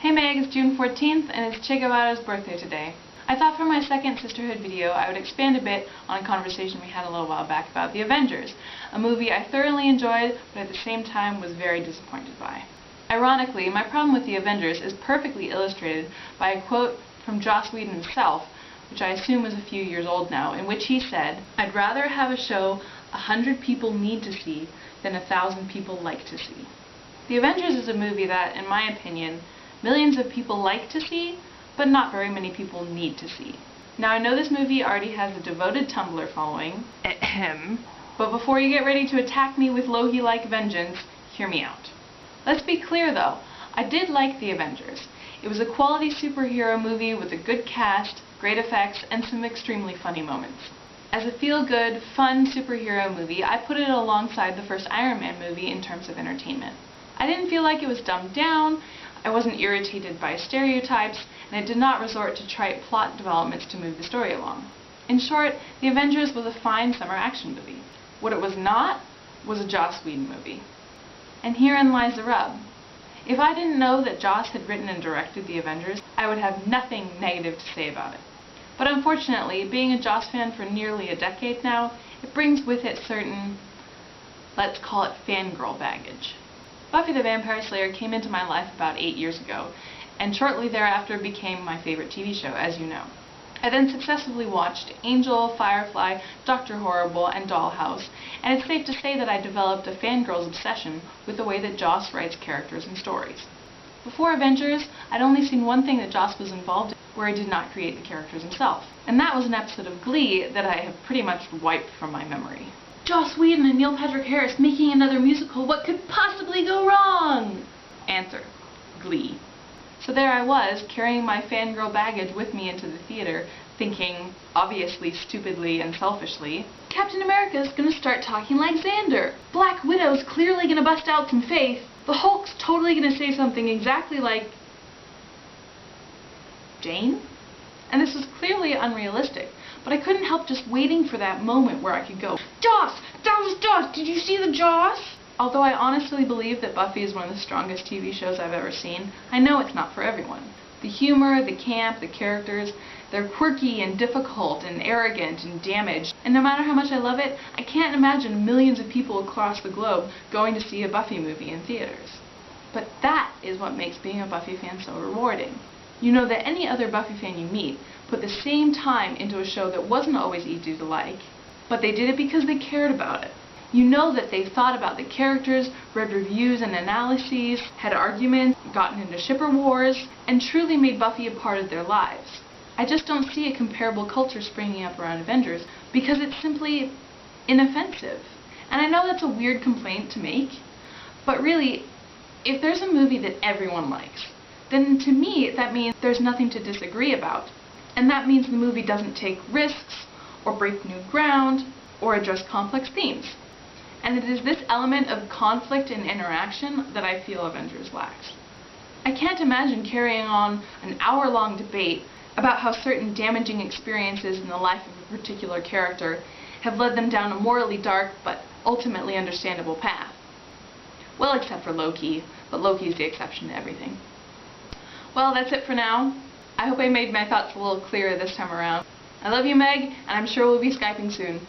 Hey Meg, it's June 14th and it's Che Guevara's birthday today. I thought for my second Sisterhood video I would expand a bit on a conversation we had a little while back about the Avengers, a movie I thoroughly enjoyed but at the same time was very disappointed by. Ironically, my problem with the Avengers is perfectly illustrated by a quote from Joss Whedon himself, which I assume is a few years old now, in which he said, "I'd rather have a show 100 people need to see than 1,000 people like to see." The Avengers is a movie that, in my opinion, millions of people like to see, but not very many people need to see. Now I know this movie already has a devoted Tumblr following, but before you get ready to attack me with Loki-like vengeance, hear me out. Let's be clear though, I did like The Avengers. It was a quality superhero movie with a good cast, great effects, and some extremely funny moments. As a feel-good, fun superhero movie, I put it alongside the first Iron Man movie in terms of entertainment. I didn't feel like it was dumbed down, I wasn't irritated by stereotypes, and it did not resort to trite plot developments to move the story along. In short, The Avengers was a fine summer action movie. What it was not was a Joss Whedon movie. And herein lies the rub. If I didn't know that Joss had written and directed The Avengers, I would have nothing negative to say about it. But unfortunately, being a Joss fan for nearly a decade now, it brings with it certain, let's call it fangirl baggage. Buffy the Vampire Slayer came into my life about 8 years ago, and shortly thereafter became my favorite TV show, as you know. I then successively watched Angel, Firefly, Dr. Horrible, and Dollhouse, and it's safe to say that I developed a fangirl's obsession with the way that Joss writes characters and stories. Before Avengers, I'd only seen one thing that Joss was involved in where he did not create the characters himself, and that was an episode of Glee that I have pretty much wiped from my memory. Joss Whedon and Neil Patrick Harris making another musical, what could possibly go wrong? Answer: Glee. So there I was, carrying my fangirl baggage with me into the theater, thinking, obviously stupidly and selfishly, Captain America's gonna start talking like Xander. Black Widow's clearly gonna bust out some faith. The Hulk's totally gonna say something exactly like Jane? And this was clearly unrealistic, but I couldn't help just waiting for that moment where I could go, Joss! That was Joss! Did you see the Joss? Although I honestly believe that Buffy is one of the strongest TV shows I've ever seen, I know it's not for everyone. The humor, the camp, the characters, they're quirky and difficult and arrogant and damaged, and no matter how much I love it, I can't imagine millions of people across the globe going to see a Buffy movie in theaters. But that is what makes being a Buffy fan so rewarding. You know that any other Buffy fan you meet put the same time into a show that wasn't always easy to like, but they did it because they cared about it. You know that they thought about the characters, read reviews and analyses, had arguments, gotten into shipper wars, and truly made Buffy a part of their lives. I just don't see a comparable culture springing up around Avengers because it's simply inoffensive. And I know that's a weird complaint to make, but really, if there's a movie that everyone likes, then to me that means there's nothing to disagree about. And that means the movie doesn't take risks, or break new ground, or address complex themes. And it is this element of conflict and interaction that I feel Avengers lacks. I can't imagine carrying on an hour-long debate about how certain damaging experiences in the life of a particular character have led them down a morally dark but ultimately understandable path. Well, except for Loki, but Loki's the exception to everything. Well, that's it for now. I hope I made my thoughts a little clearer this time around. I love you, Meg, and I'm sure we'll be Skyping soon.